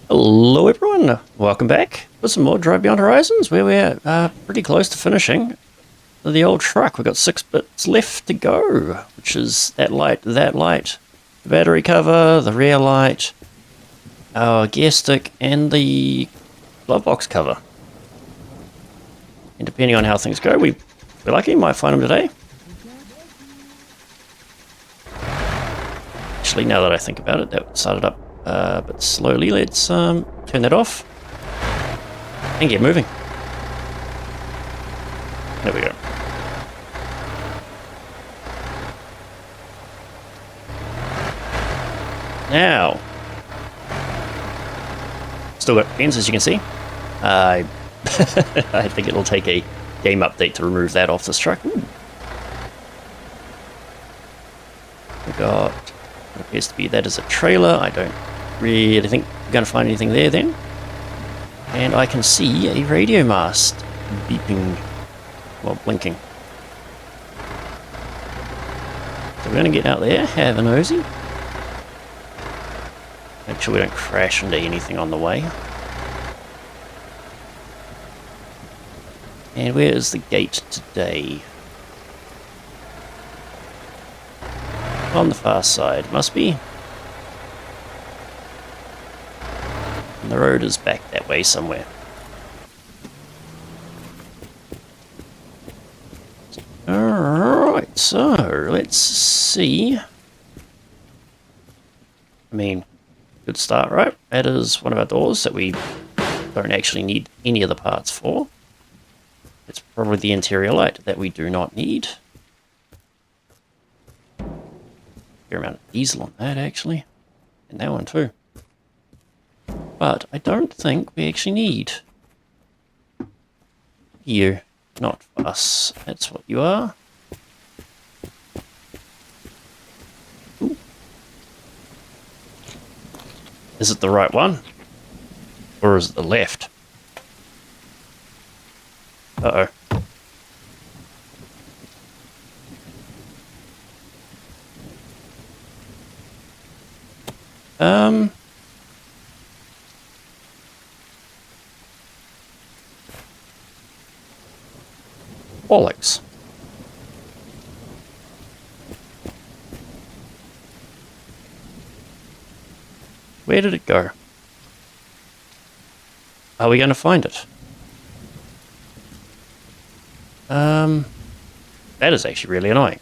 Hello everyone, welcome back for some more Drive Beyond Horizons, where we're pretty close to finishing the old truck. We've got 6 bits left to go, which is that light, the battery cover, the rear light, our gear stick, and the glove box cover. And depending on how things go, we're lucky, might find them today. Actually, now that I think about it, that started up a bit slowly. Let's turn that off and get moving. There we go. Now, still got pins, as you can see. I think it'll take a game update to remove that off this truck. Ooh. We got what appears to be that is a trailer. I don't really think we're going to find anything there then. And I can see a radio mast beeping, well, blinking. So we're going to get out there, have a nosy. Make sure we don't crash into anything on the way. And where is the gate today? On the far side, must be. And the road is back that way somewhere. Alright, so let's see. I mean, good start, right? That is one of our doors that we don't actually need any of the parts for. It's probably the interior light that we do not need. Fair amount of diesel on that, actually. And that one, too. But I don't think we actually need you. Not us. That's what you are. Ooh. Is it the right one? Or is it the left? Uh-oh. Bollocks. Where did it go? Are we going to find it? That is actually really annoying.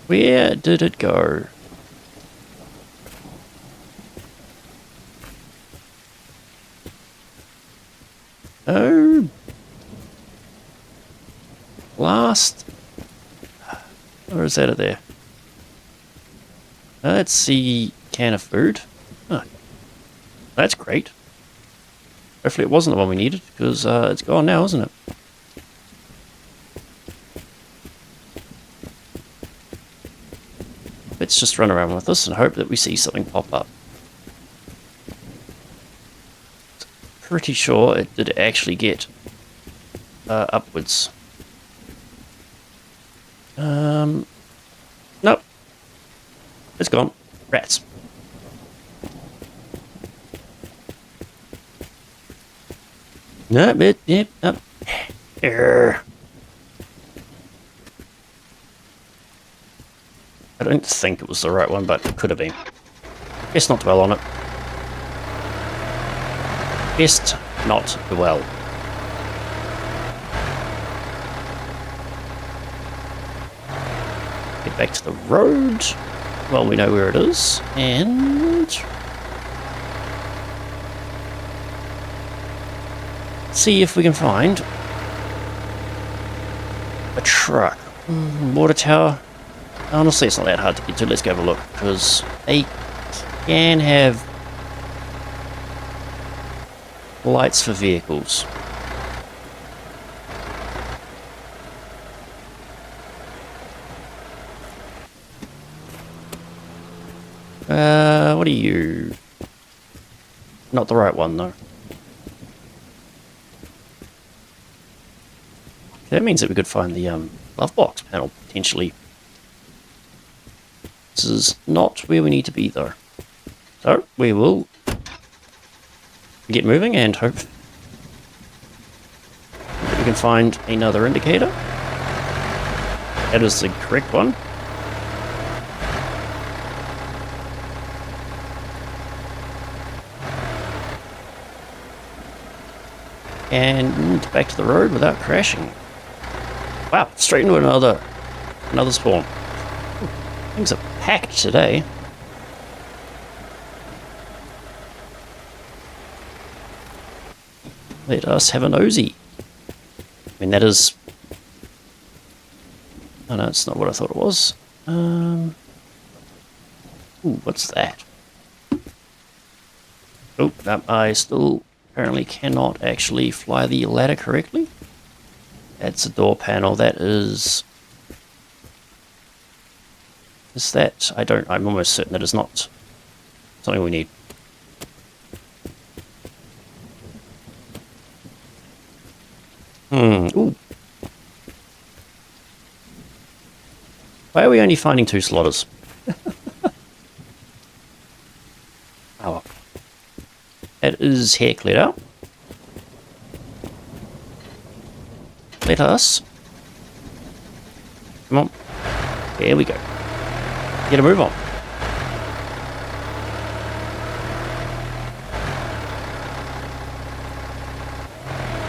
Where did it go? Oh. Last. Or is that it there? Let's see. Can of food. Oh. That's great. Hopefully it wasn't the one we needed, because it's gone now, isn't it? Let's just run around with this and hope that we see something pop up. Pretty sure it did actually get upwards. Nope. It's gone. Rats. Nope, yep, up. Error. I don't think it was the right one, but it could have been. Best not dwell on it. Best not dwell. Get back to the road. Well, we know where it is. And see if we can find a truck. Water tower. Honestly, it's not that hard to get to. Let's go have a look, because they can have lights for vehicles. What are you? Not the right one, though. That means that we could find the glove box panel, potentially. This is not where we need to be though. So we will get moving and hope that we can find another indicator. That is the correct one. And back to the road without crashing. Wow, straight into another spawn. Things are packed today. Let us have a nosy. I mean, that is... Oh no, it's not what I thought it was. Ooh, what's that? Oh, no, I still apparently cannot actually fly the ladder correctly. That's a door panel. That is... Is that... I'm almost certain that is not something we need. Ooh. Why are we only finding 2 slotters? Oh. That is hair cleared out. Let us... Come on. There we go. Get a move on.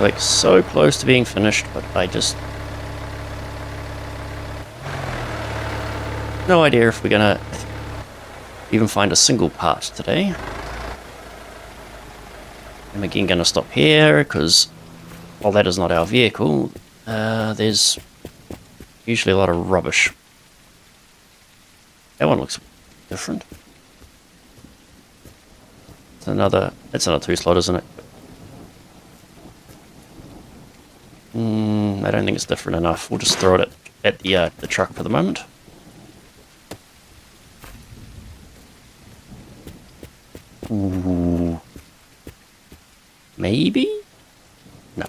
Like, so close to being finished, but I just... No idea if we're gonna even find a single part today. I'm again gonna stop here, because while that is not our vehicle, there's usually a lot of rubbish. That one looks different. That's another 2 slot, isn't it? I don't think it's different enough. We'll just throw it at the truck for the moment. Ooh. Maybe? No.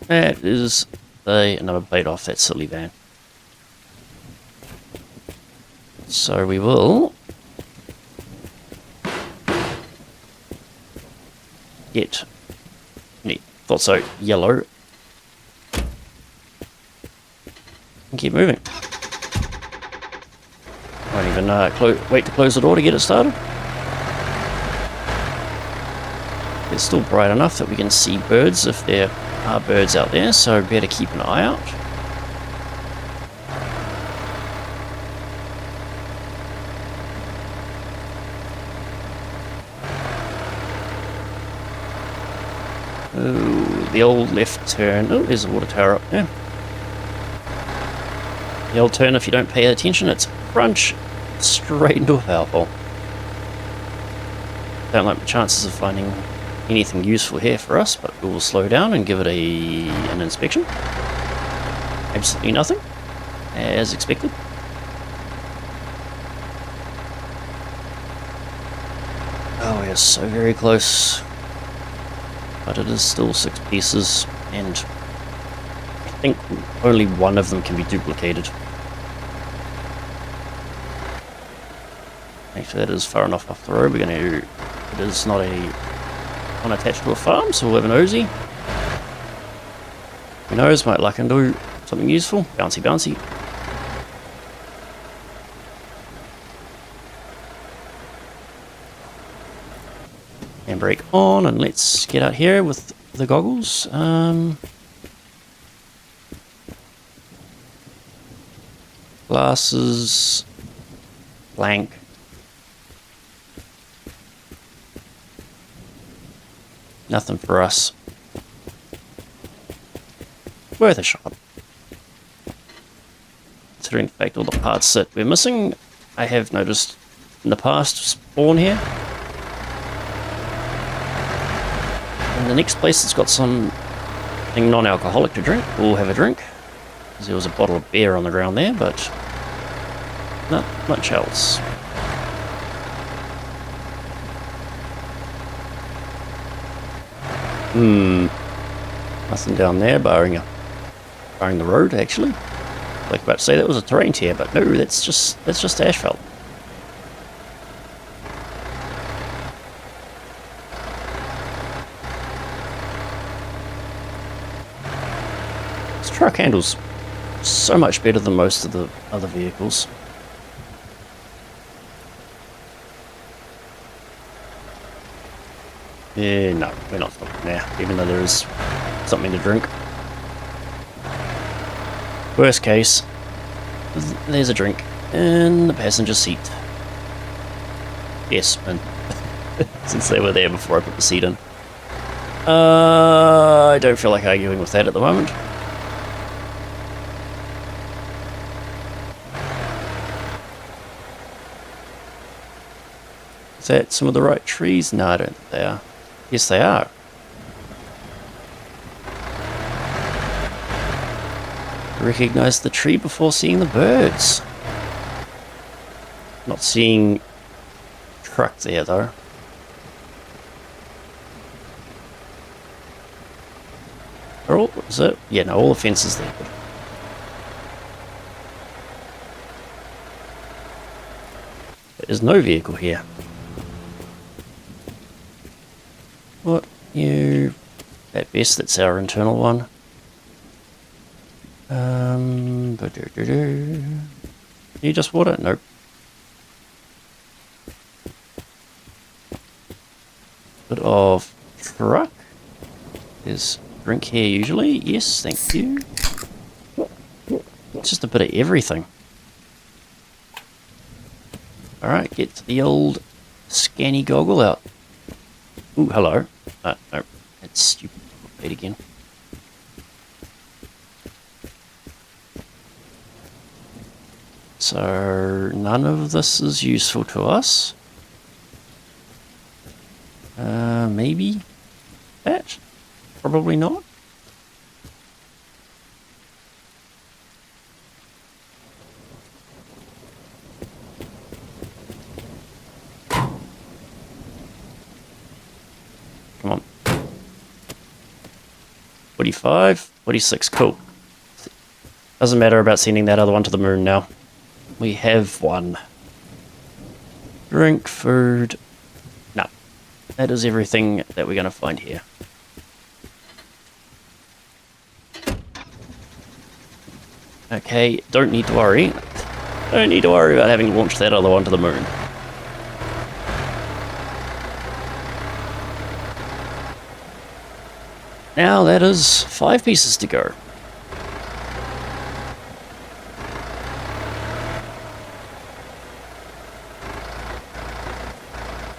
That is another plate off that silly van. So we will get... Thought so. Yellow. And keep moving. Won't even wait to close the door to get it started. It's still bright enough that we can see birds if there are birds out there, so better keep an eye out. Oh, the old left turn. Oh, there's a water tower up there. The old turn, if you don't pay attention, it's crunch straight into a power pole. Don't like the chances of finding anything useful here for us, but we will slow down and give it an inspection. Absolutely nothing, as expected. Oh, we are so very close. But it is still 6 pieces, and I think only one of them can be duplicated. Actually, that is far enough off the road. It is not attached to a farm, so we'll have an nosy. Who knows, might luck and do something useful. Bouncy, bouncy. Handbrake on, and let's get out here with the goggles. Glasses, blank. Nothing for us. Worth a shot. Considering the fact all the parts that we're missing, I have noticed in the past spawn here. And the next place that's got something non-alcoholic to drink, we'll have a drink. There was a bottle of beer on the ground there, but not much else. Nothing down there, barring the road, actually. Like about to say that was a terrain tear, but no, that's just asphalt. This truck handles so much better than most of the other vehicles. Yeah, no, we're not stopping now, even though there is something to drink. Worst case, there's a drink in the passenger seat. Yes, and since they were there before I put the seat in. I don't feel like arguing with that at the moment. Is that some of the right trees? No, I don't think they are. Yes, they are. Recognize the tree before seeing the birds. Not seeing truck there though. Oh, is it? Yeah, no, all the fences there. There's no vehicle here. What? You... At best, that's our internal one. You just water? Nope. Bit of truck. There's drink here usually. Yes, thank you. It's just a bit of everything. Alright, get the old scanny goggle out. Ooh, hello. No, that's stupid. Wait again. So, none of this is useful to us. Maybe that? Probably not. Come on. 45, 46, cool. Doesn't matter about sending that other one to the moon now. We have one. Drink, food. No. That is everything that we're going to find here. Okay, don't need to worry. Don't need to worry about having launched that other one to the moon. Now that is 5 pieces to go.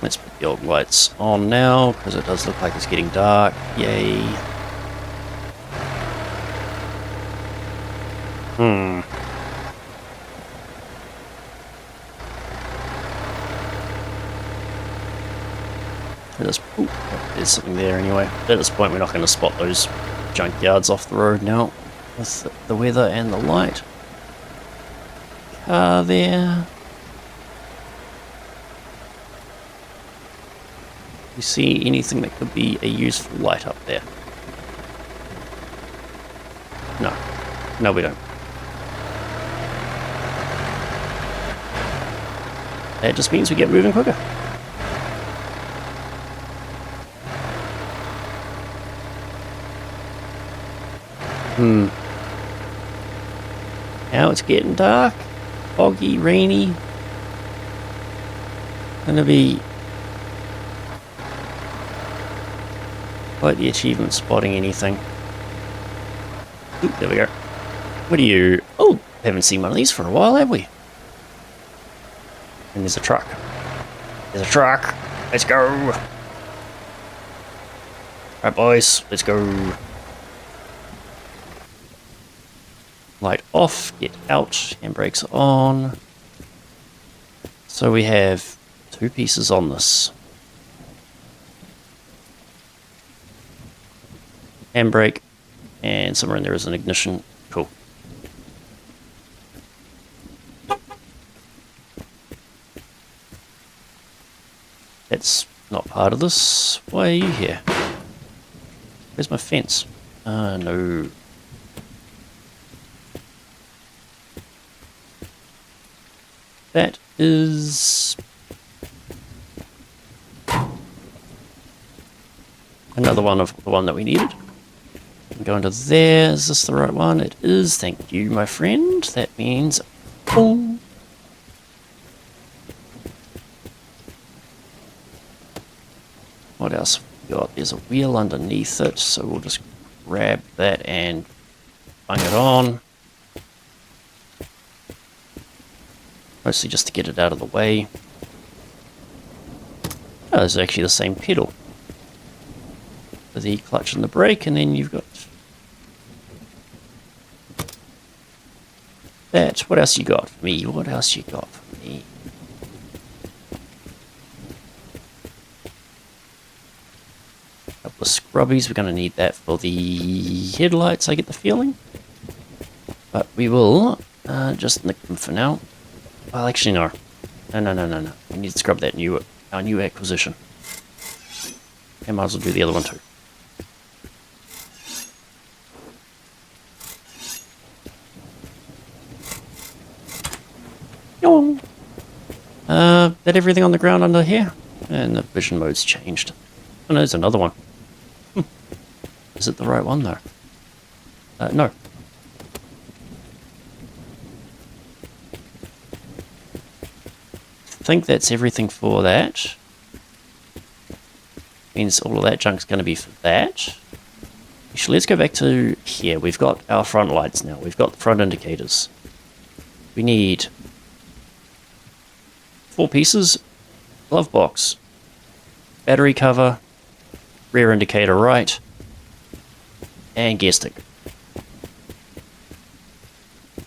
Let's put the old lights on now, because it does look like it's getting dark. Yay. Ooh, there's something there anyway. At this point we're not going to spot those junkyards off the road now, with the weather and the light. Car there. You see anything that could be a useful light up there? No. No, we don't. That just means we get moving quicker. Now it's getting dark, foggy, rainy. Gonna be quite the achievement spotting anything. Ooh, there we go. What are you? Oh, haven't seen one of these for a while, have we? And there's a truck. There's a truck. Let's go. Alright, boys, let's go. Light off, get out, handbrakes on. So we have 2 pieces on this. Handbrake, and somewhere in there is an ignition. Cool. That's not part of this. Why are you here? Where's my fence? No. that is another one of the one that we needed. Go into there. Is this the right one? It is. Thank you, my friend. That means boom. What else have we got? There's a wheel underneath it, so we'll just grab that and bung it on. Mostly just to get it out of the way. Oh, it's actually the same pedal. For the clutch and the brake, and then you've got that. What else you got for me? What else you got for me? A couple of scrubbies. We're going to need that for the headlights, I get the feeling. But we will just nick them for now. Well, actually, no. No. We need to scrub that our new acquisition. And might as well do the other one too. That everything on the ground under here? And the vision mode's changed. Oh no, there's another one. Is it the right one though? No. I think that's everything for that. Means all of that junk's going to be for that. Actually, let's go back to here. We've got our front lights now. We've got the front indicators. We need 4 pieces, glove box, battery cover, rear indicator right, and gear stick.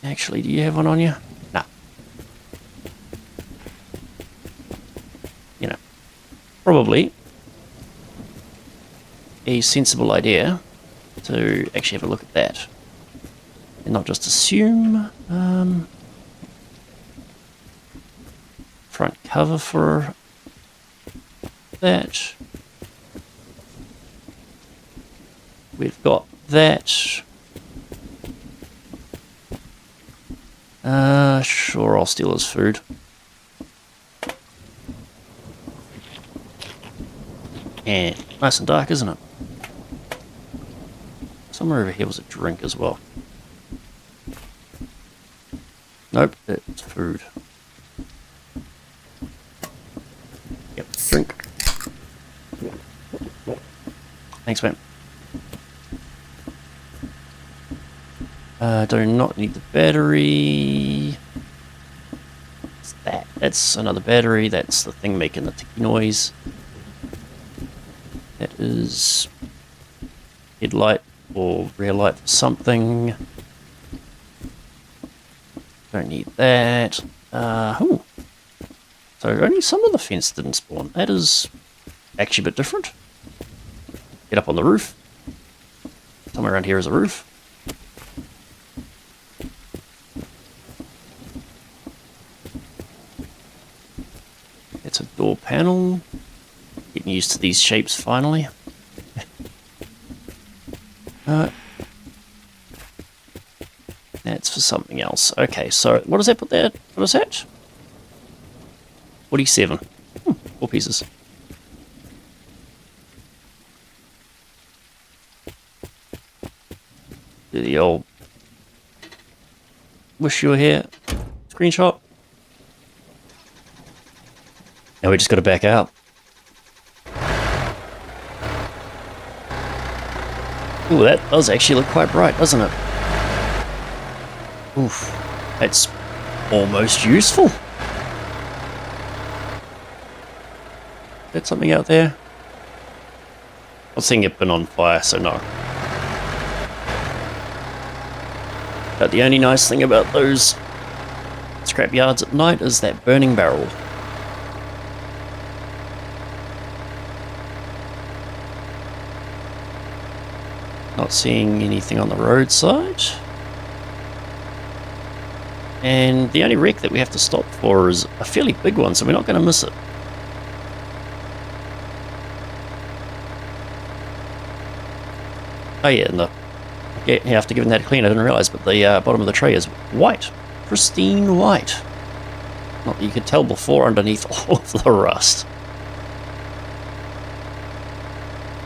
Actually, do you have one on you? Nah. You know, probably a sensible idea to actually have a look at that. And not just assume, front cover for that. We've got that. Sure, I'll steal his food. And nice and dark, isn't it? Somewhere over here was a drink as well. Nope, it's food. Yep, drink. Thanks, man. Do not need the battery. What's that? That's another battery. That's the thing making the ticky noise. That is headlight or rear light for something. Don't need that. So only some of the fence didn't spawn. That is actually a bit different. Get up on the roof. Somewhere around here is a roof. It's a door panel. Getting used to these shapes finally. That's for something else. Okay, so what does that put there? What is that? 47. 4 pieces. Do the old wish you were here screenshot. Now we just got to back out. Ooh, that does actually look quite bright, doesn't it? Oof, that's almost useful. That's something out there. I'm seeing it been on fire, so no. But the only nice thing about those scrap yards at night is that burning barrel. Not seeing anything on the roadside. And the only wreck that we have to stop for is a fairly big one, so we're not going to miss it. Oh yeah, and after giving that a clean, I didn't realise, but the bottom of the tray is white. Pristine white. Not that you could tell before underneath all of the rust.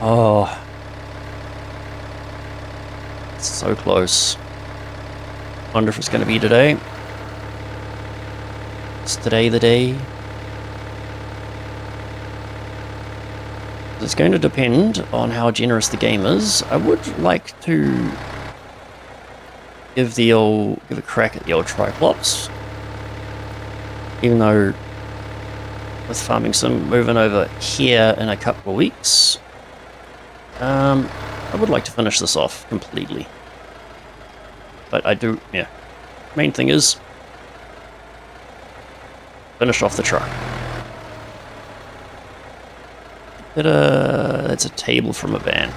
Oh. It's so close. Wonder if it's going to be today. Is today the day? It's going to depend on how generous the game is. I would like to give a crack at the old Triclops. Even though with Farming Sim moving over here in a couple of weeks, I would like to finish this off completely. But I do, yeah. Main thing is finish off the truck. That's a table from a van.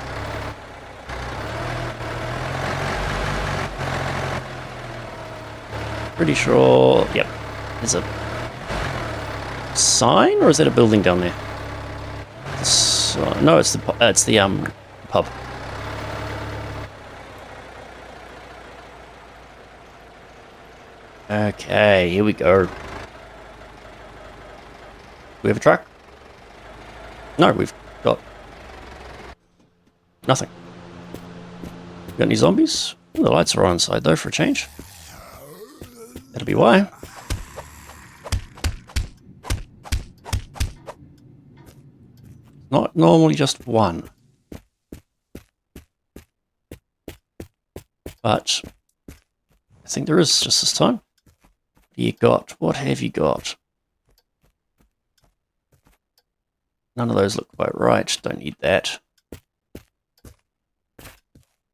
Pretty sure, yep. There's a sign, or is that a building down there? No, it's the pub. Okay, here we go. We have a truck? No, we've got nothing. Got any zombies? Oh, the lights are on inside though for a change. That'll be why. Not normally just one. But I think there is just this time. What have you got? None of those look quite right. Don't need that.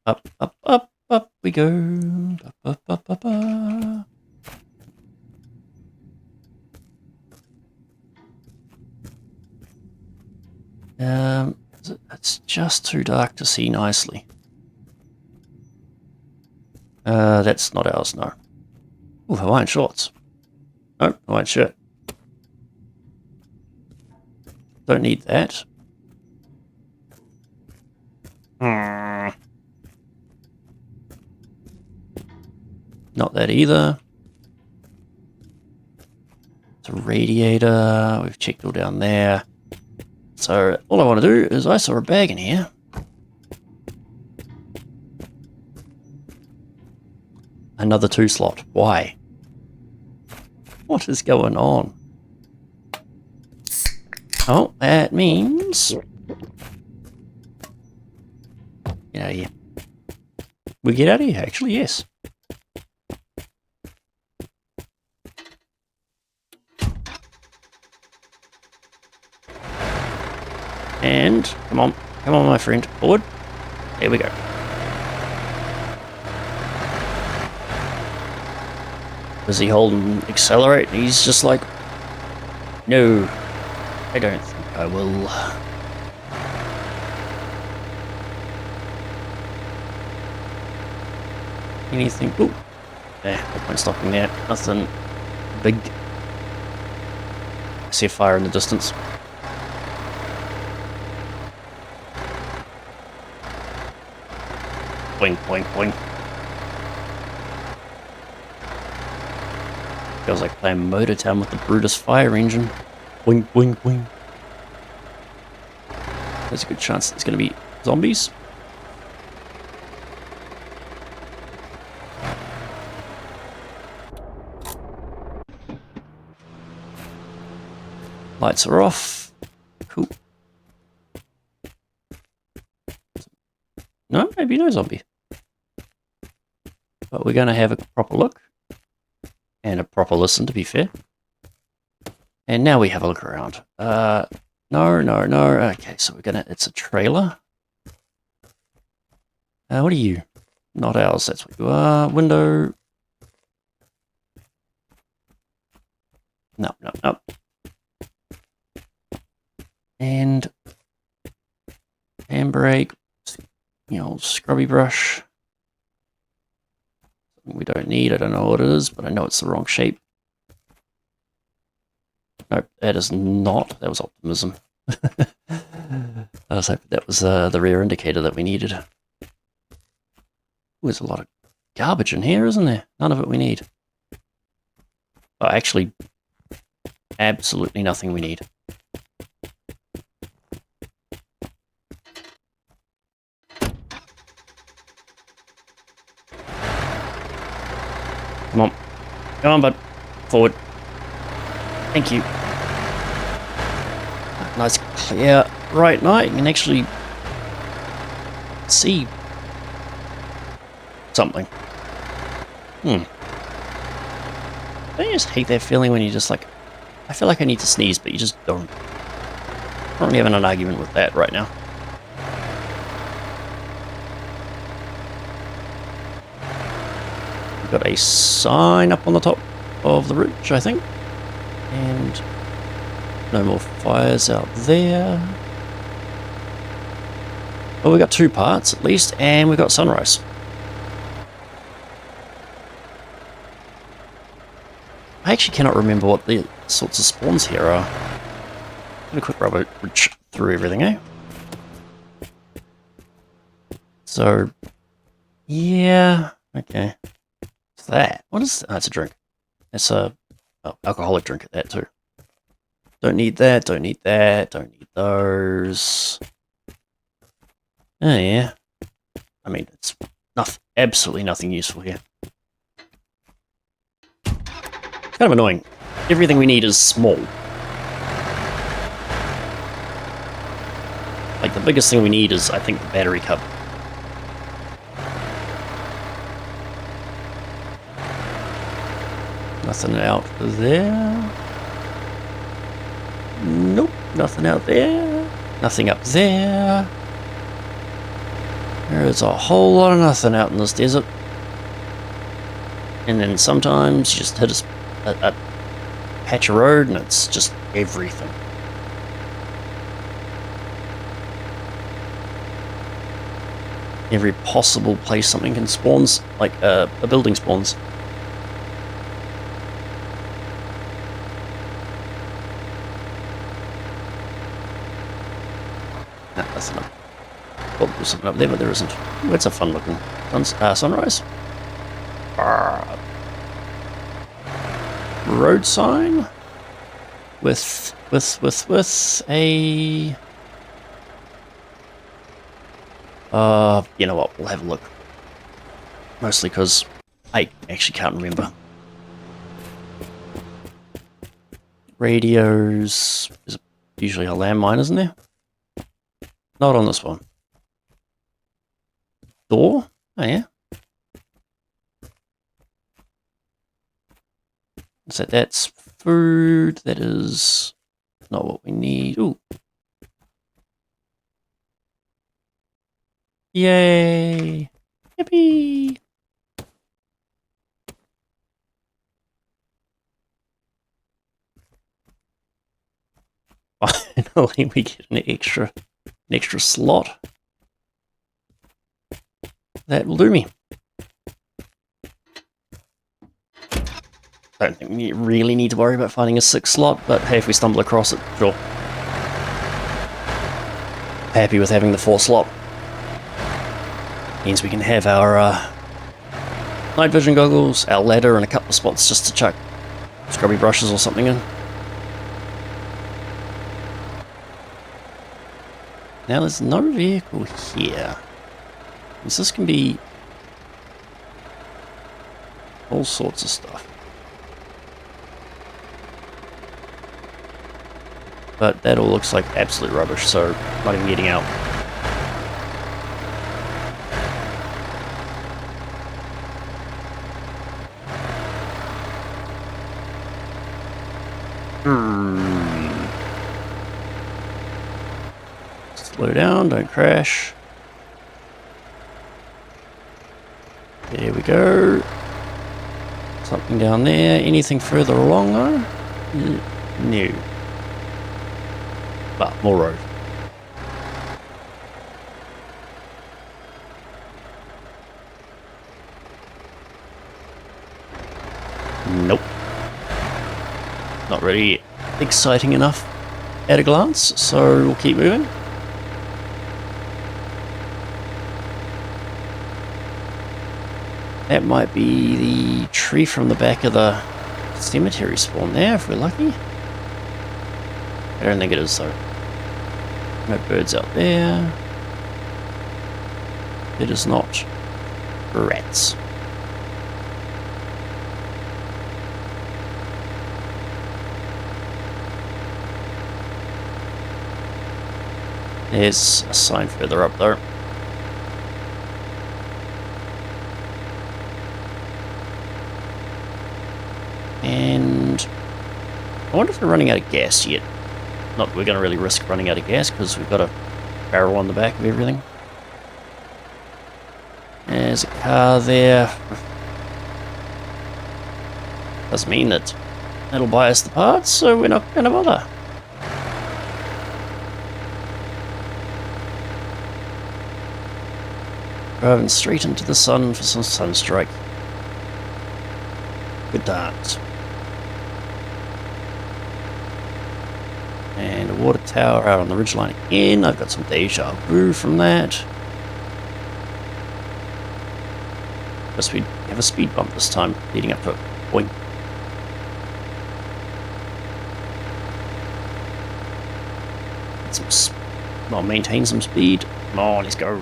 Up, up, up, up we go. Up, up, up, up, up. It's just too dark to see nicely. That's not ours, no. Ooh, Hawaiian shorts. No, Hawaiian shirt. Don't need that. Not that either. It's a radiator. We've checked all down there. So all I want to do is I saw a bag in here. Another 2 slot. Why? What is going on? Oh, that means... Get out of here. We get out of here, actually, yes. And, come on, my friend, forward. There we go. Does he hold and accelerate? He's just like, no, I don't think I will. Anything? Ooh, no point stopping there. Nothing big. I see a fire in the distance. Boing, boing, boing. Feels like playing Motor Town with the Brutus fire engine. Boing, boing, boing. There's a good chance there's going to be zombies. Lights are off. Cool. No, maybe no zombie. But we're going to have a proper look. And a proper listen, to be fair. And now we have a look around. No. Okay, so we're gonna... It's a trailer. What are you? Not ours, that's what you are. Window. No. And... handbrake. Scrubby brush. We don't need. I don't know what it is, but I know it's the wrong shape. Nope, that is not. That was optimism. I was hoping that was the rear indicator that we needed. Ooh, there's a lot of garbage in here, isn't there? None of it we need. Oh, actually, absolutely nothing we need. Come on. Come on, bud. Forward. Thank you. Nice clear right night. You can actually see something. I just hate that feeling when you just like, I feel like I need to sneeze, but you just don't. I'm really having an argument with that right now. We've got a sign up on the top of the ridge, I think. And no more fires out there. Well, we got 2 parts at least, and we got sunrise. I actually cannot remember what the sorts of spawns here are. Have a quick rubber through everything, eh? So, yeah, okay. What's that? What is that? Oh, it's a drink. It's a alcoholic drink at that too. Don't need that, don't need that, don't need those. Oh yeah. I mean, it's absolutely nothing useful here. It's kind of annoying. Everything we need is small. Like, the biggest thing we need is, I think, the battery cup. Nothing out there. Nope, nothing out there. Nothing up there. There's a whole lot of nothing out in this desert. And then sometimes you just hit a patch of road and it's just everything. Every possible place something can spawn, like a building spawns. Nah, that's enough. Well, there's something up there, but there isn't. Ooh, that's a fun looking sunrise. Road sign with a you know what, we'll have a look. Mostly because I actually can't remember. Radios, there's usually a landmine, isn't there? Not on this one. Door? Oh yeah. So that's food. That is not what we need. Ooh. Yay! Yippee! Finally, we get an extra slot. That will do me. I don't think we really need to worry about finding a 6th slot, but hey, if we stumble across it, sure. Happy with having the 4th slot. Means we can have our night vision goggles, our ladder, and a couple of spots just to chuck scrubby brushes or something in. Now there's no vehicle here. This can be all sorts of stuff. But that all looks like absolute rubbish, so not even getting out. Slow down, don't crash. There we go. Something down there. Anything further along though? No. But more road. Nope. Not really exciting enough at a glance, so we'll keep moving. That might be the tree from the back of the cemetery spawn there, if we're lucky. I don't think it is though. No birds out there. It is not rats. There's a sign further up though. And I wonder if we're running out of gas yet. Not that we're going to really risk running out of gas because we've got a barrel on the back of everything. There's a car there. Doesn't mean that it'll buy us the parts, so we're not going to bother. Driving straight into the sun for some sunstrike. Good dance. And a water tower out on the ridgeline again. I've got some deja vu from that. Guess we have a speed bump this time, leading up to a point. Well, maintain some speed. Come on, let's go.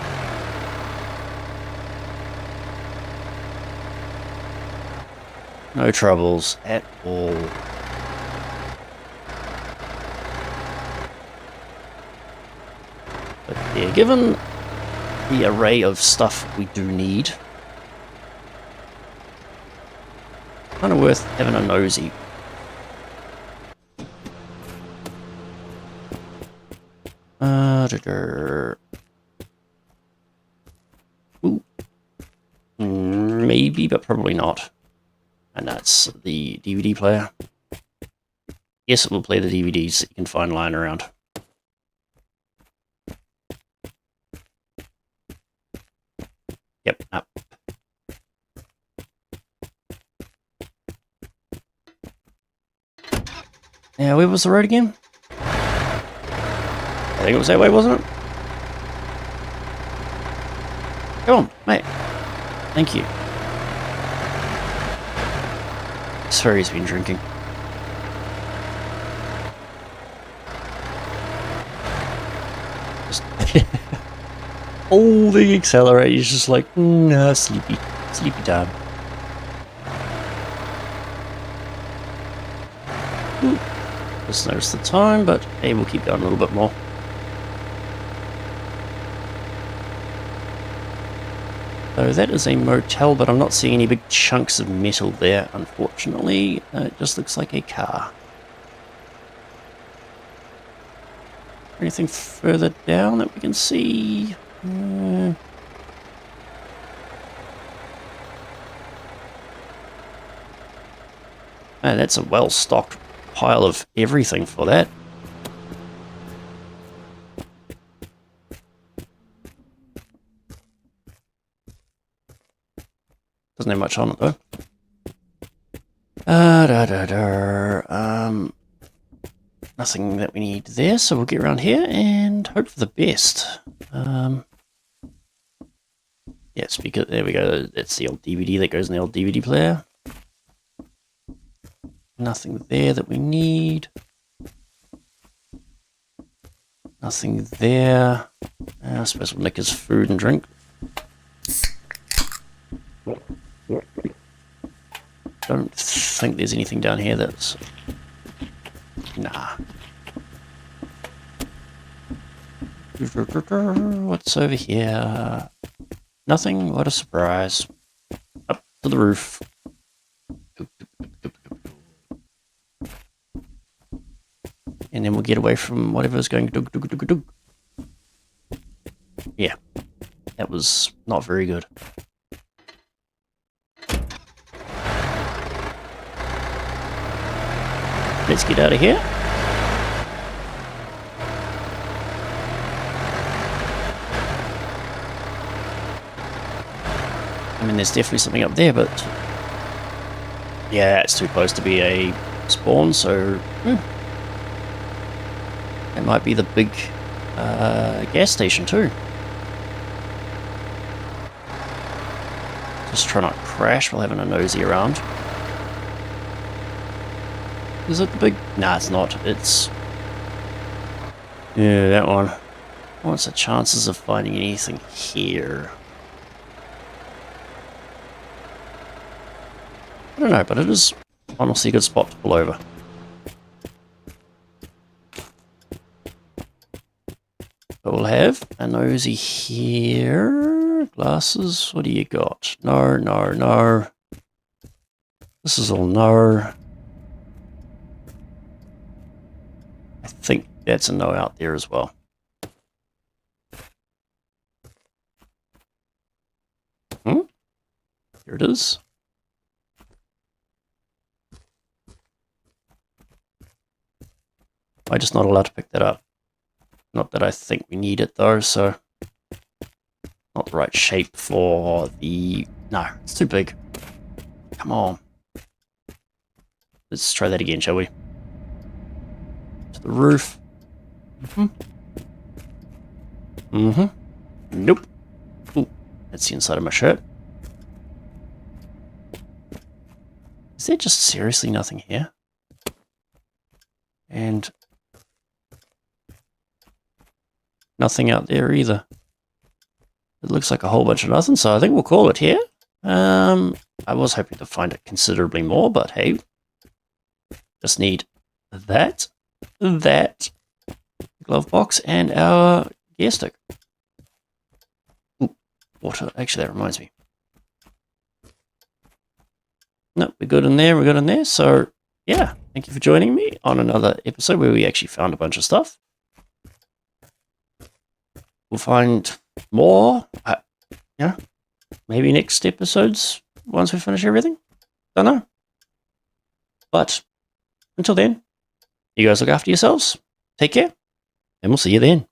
No troubles at all. But yeah, given the array of stuff we do need, kind of worth having a nosy. Ooh. Maybe, but probably not. And that's the DVD player. Yes, it will play the DVDs that you can find lying around. Yep, up. Now, where was the road again? I think it was that way, wasn't it? Come on, mate. Thank you. Sorry, he's been drinking. Just holding accelerator, he's just like, nah, sleepy time. Ooh. Just noticed the time, but hey, we'll keep going a little bit more. So that is a motel, but I'm not seeing any big chunks of metal there, unfortunately. It just looks like a car. Anything further down that we can see? Man, that's a well-stocked pile of everything for that. Doesn't have much on it though. Nothing that we need there, so we'll get around here and hope for the best. Yeah, speaker, there we go. That's the old DVD that goes in the old DVD player. Nothing there that we need. Nothing there. I suppose we'll nick his food and drink. Don't think there's anything down here that's... Nah. What's over here? Nothing? What a surprise. Up to the roof. And then we'll get away from whatever's going dug. Yeah. That was not very good. Let's get out of here. I mean, there's definitely something up there, but yeah, it's too close to be a spawn, so it might be the big gas station too. Just try not to crash while having a nosy around. Is it the big? Nah, it's not. It's Yeah, that one. What's the chances of finding anything here? I don't know, but it is honestly a good spot to pull over. But we'll have a nosy here. Glasses, what do you got? No, no, no. This is all no. I think that's a no out there as well. Here it is. I'm just not allowed to pick that up. Not that I think we need it though, so not the right shape for the... No, it's too big. Come on. Let's try that again, shall we? To the roof. Nope. Ooh, that's the inside of my shirt. Is there just seriously nothing here? And nothing out there either. It looks like a whole bunch of nothing, so I think we'll call it here. I was hoping to find it considerably more, but hey. Just need that, glove box, and our gear stick. Ooh, water. Actually, that reminds me. Nope, we're good in there, we're good in there. So, yeah, thank you for joining me on another episode where we actually found a bunch of stuff. We'll find more, yeah, maybe next episodes once we finish everything. Don't know. But until then, you guys look after yourselves. Take care, and we'll see you then.